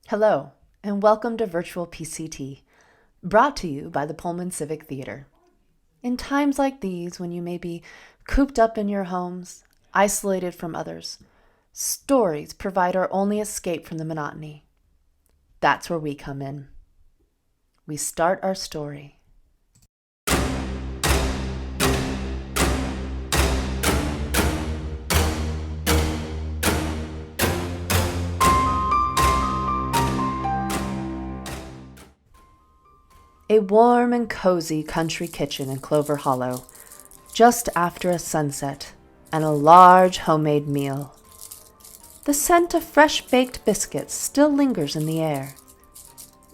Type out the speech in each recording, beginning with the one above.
Hello, and welcome to Virtual PCT, brought to you by the Pullman Civic Theater. In times like these, when you may be cooped up in your homes, isolated from others, stories provide our only escape from the monotony. That's where we come in. We start our story. A warm and cozy country kitchen in Clover Hollow, just after a sunset and a large homemade meal. The scent of fresh-baked biscuits still lingers in the air.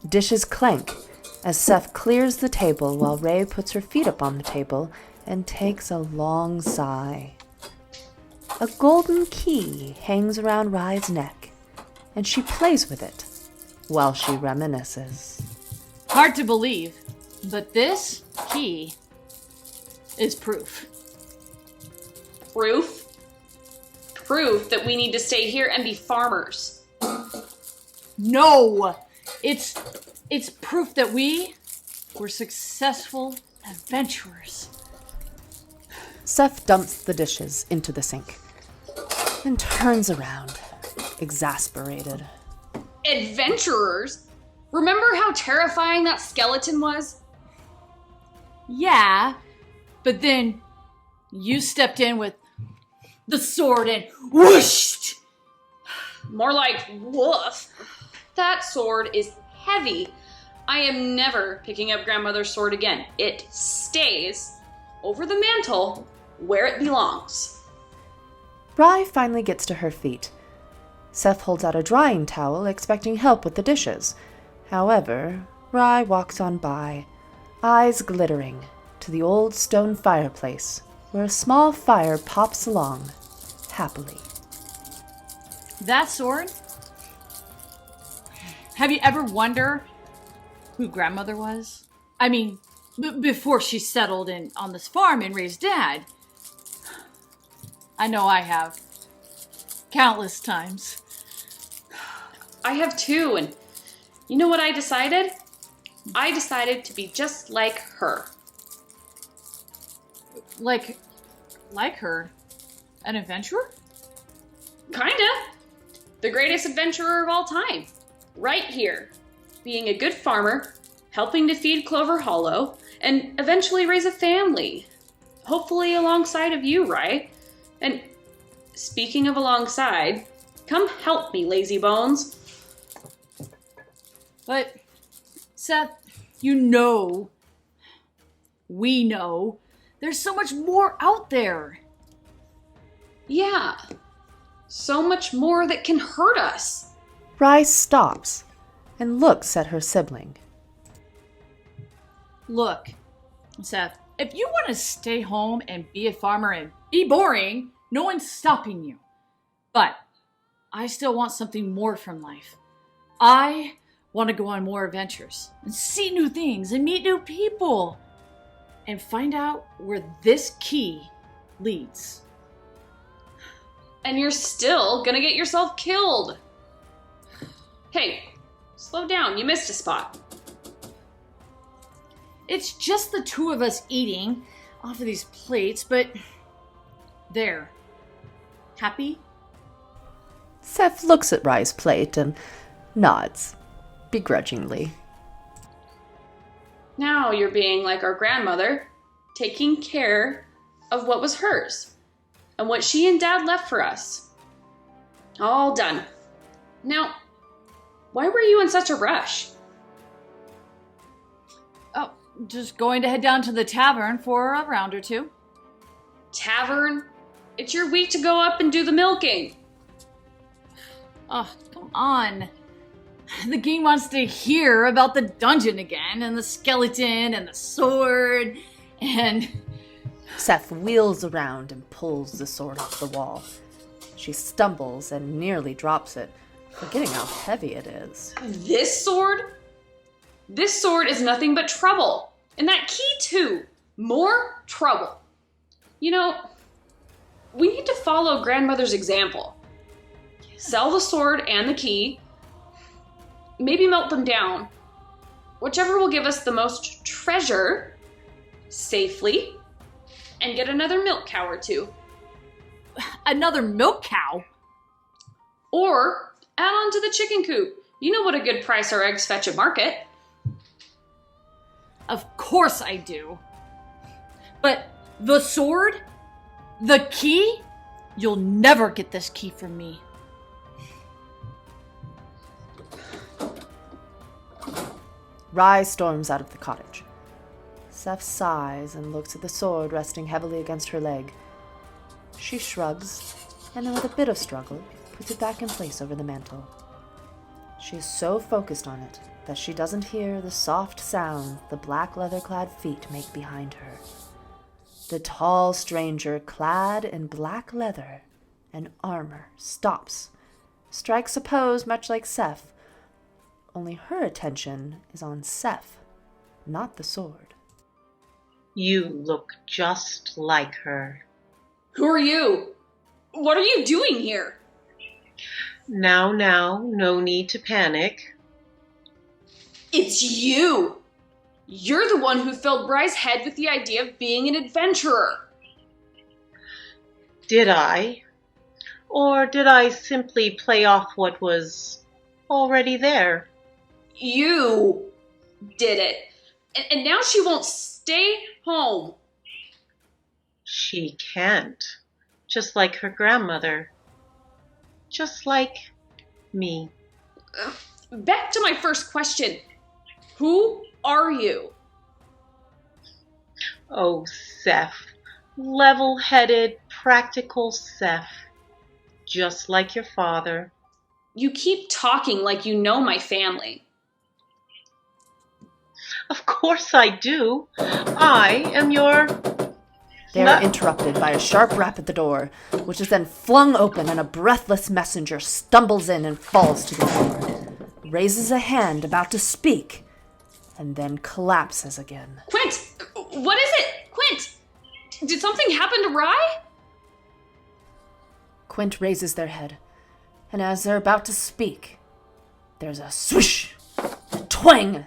Dishes clank as Seth clears the table while Ray puts her feet up on the table and takes a long sigh. A golden key hangs around Rye's neck, and she plays with it while she reminisces. Hard to believe, but this key is proof. Proof? Proof that we need to stay here and be farmers. No! It's proof that we were successful adventurers. Seth dumps the dishes into the sink and turns around, exasperated. Adventurers? Remember how terrifying that skeleton was? Yeah, but then you stepped in with the sword and whoosh! More like woof. That sword is heavy. I am never picking up grandmother's sword again. It stays over the mantle where it belongs. Rye finally gets to her feet. Seth holds out a drying towel, expecting help with the dishes. However, Rye walks on by, eyes glittering, to the old stone fireplace, where a small fire pops along, happily. That sword? Have you ever wondered who grandmother was? I mean, before she settled in on this farm and raised Dad. I know I have. Countless times. I have too, and you know what I decided? I decided to be just like her. Like her? An adventurer? Kinda. The greatest adventurer of all time. Right here. Being a good farmer, helping to feed Clover Hollow, and eventually raise a family. Hopefully alongside of you, right? And speaking of alongside, come help me, lazy bones. But, Seth, we know, there's so much more out there. Yeah, so much more that can hurt us. Rye stops and looks at her sibling. Look, Seth, if you want to stay home and be a farmer and be boring, no one's stopping you. But I still want something more from life. I want to go on more adventures and see new things and meet new people and find out where this key leads. And you're still gonna get yourself killed. Hey, slow down, you missed a spot. It's just the two of us eating off of these plates, but there. Happy? Seth looks at Rye's plate and nods, begrudgingly. Now you're being like our grandmother, taking care of what was hers and what she and Dad left for us. All done. Now, why were you in such a rush? Oh, just going to head down to the tavern for a round or two. Tavern? It's your week to go up and do the milking. Oh, come on. The game wants to hear about the dungeon again, and the skeleton, and the sword, and... Seth wheels around and pulls the sword off the wall. She stumbles and nearly drops it, forgetting how heavy it is. This sword? This sword is nothing but trouble. And that key too. More trouble. You know, we need to follow grandmother's example. Sell the sword and the key, maybe melt them down. Whichever will give us the most treasure safely and get another milk cow or two. Another milk cow? Or add on to the chicken coop. You know what a good price our eggs fetch at market. Of course I do. But the sword? The key? You'll never get this key from me. Rye storms out of the cottage. Seth sighs and looks at the sword resting heavily against her leg. She shrugs, and then with a bit of struggle, puts it back in place over the mantel. She is so focused on it that she doesn't hear the soft sound the black leather-clad feet make behind her. The tall stranger, clad in black leather and armor, stops, strikes a pose much like Seth, only her attention is on Seth, not the sword. You look just like her. Who are you? What are you doing here? Now, no need to panic. It's you! You're the one who filled Rye's head with the idea of being an adventurer. Did I? Or did I simply play off what was already there? You did it. And now she won't stay home. She can't. Just like her grandmother. Just like me. Back to my first question. Who are you? Oh, Seth. Level-headed, practical Seth. Just like your father. You keep talking like you know my family. Of course I do. I am your... They are interrupted by a sharp rap at the door, which is then flung open and a breathless messenger stumbles in and falls to the floor, raises a hand about to speak, and then collapses again. Quint! What is it? Quint! Did something happen to Rye? Quint raises their head, and as they're about to speak, there's a swish, a twang,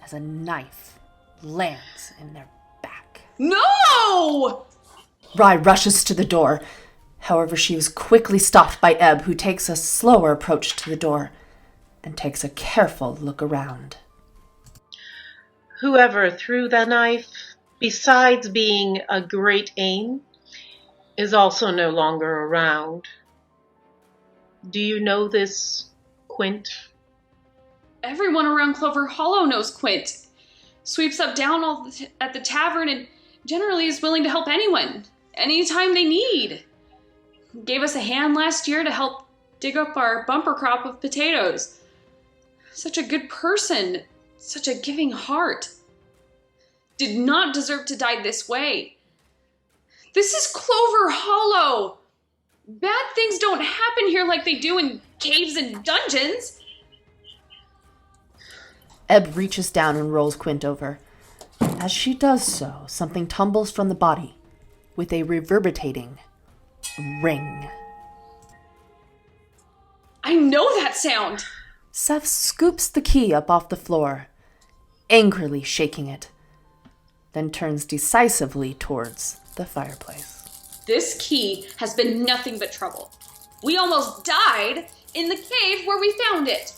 as a knife lands in their back. No! Rye rushes to the door. However, she is quickly stopped by Ebb, who takes a slower approach to the door and takes a careful look around. Whoever threw the knife, besides being a great aim, is also no longer around. Do you know this, Quint? Everyone around Clover Hollow knows Quint. Sweeps up down at the tavern and generally is willing to help anyone, anytime they need. Gave us a hand last year to help dig up our bumper crop of potatoes. Such a good person, such a giving heart. Did not deserve to die this way. This is Clover Hollow. Bad things don't happen here like they do in caves and dungeons. Ebb reaches down and rolls Quint over. As she does so, something tumbles from the body with a reverberating ring. I know that sound. Seth scoops the key up off the floor, angrily shaking it, then turns decisively towards the fireplace. This key has been nothing but trouble. We almost died in the cave where we found it.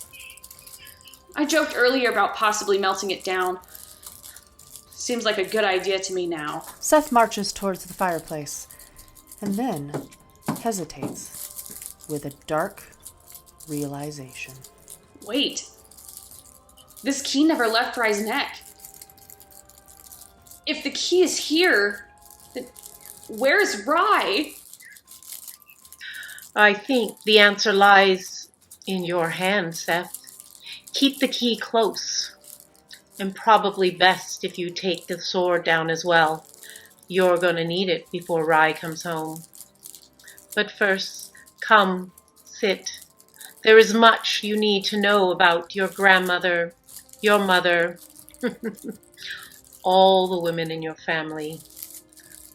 I joked earlier about possibly melting it down. Seems like a good idea to me now. Seth marches towards the fireplace and then hesitates with a dark realization. Wait. This key never left Rye's neck. If the key is here, then where's Rye? I think the answer lies in your hand, Seth. Keep the key close, and probably best if you take the sword down as well. You're going to need it before Rye comes home. But first, come, sit. There is much you need to know about your grandmother, your mother, all the women in your family.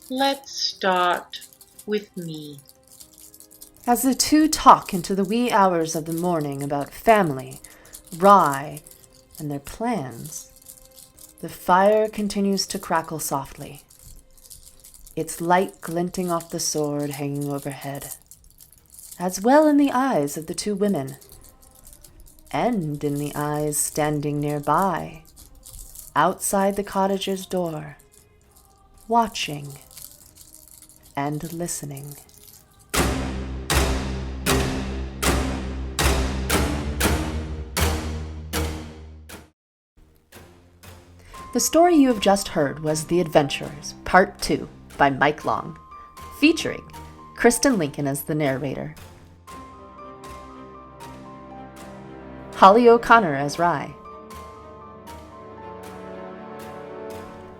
Let's start with me. As the two talk into the wee hours of the morning about family, Rye, and their plans, the fire continues to crackle softly, its light glinting off the sword hanging overhead, as well in the eyes of the two women, and in the eyes standing nearby, outside the cottage's door, watching and listening. The story you have just heard was The Adventurers, Part 2, by Mike Long, featuring KRISTIN Lincoln as the narrator, Holly O'Connor as Rye,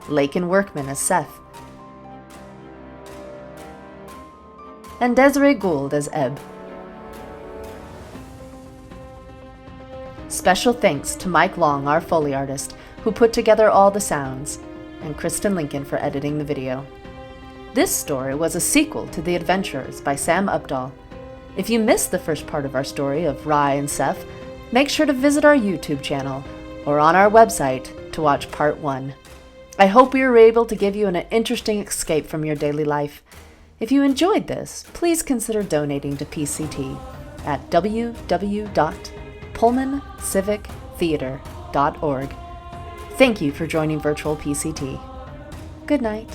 LACEN Workman as Seth, and DESIREE GOULD as Ebb. Special thanks to Mike Long, our Foley artist, who put together all the sounds, and KRISTIN Lincoln for editing the video. This story was a sequel to The Adventurers by Sam Updahl. If you missed the first part of our story of Rye and Seth, make sure to visit our YouTube channel or on our website to watch Part 1. I hope we were able to give you an interesting escape from your daily life. If you enjoyed this, please consider donating to PCT at www.pullmancivictheater.org. Thank you for joining Virtual PCT. Good night.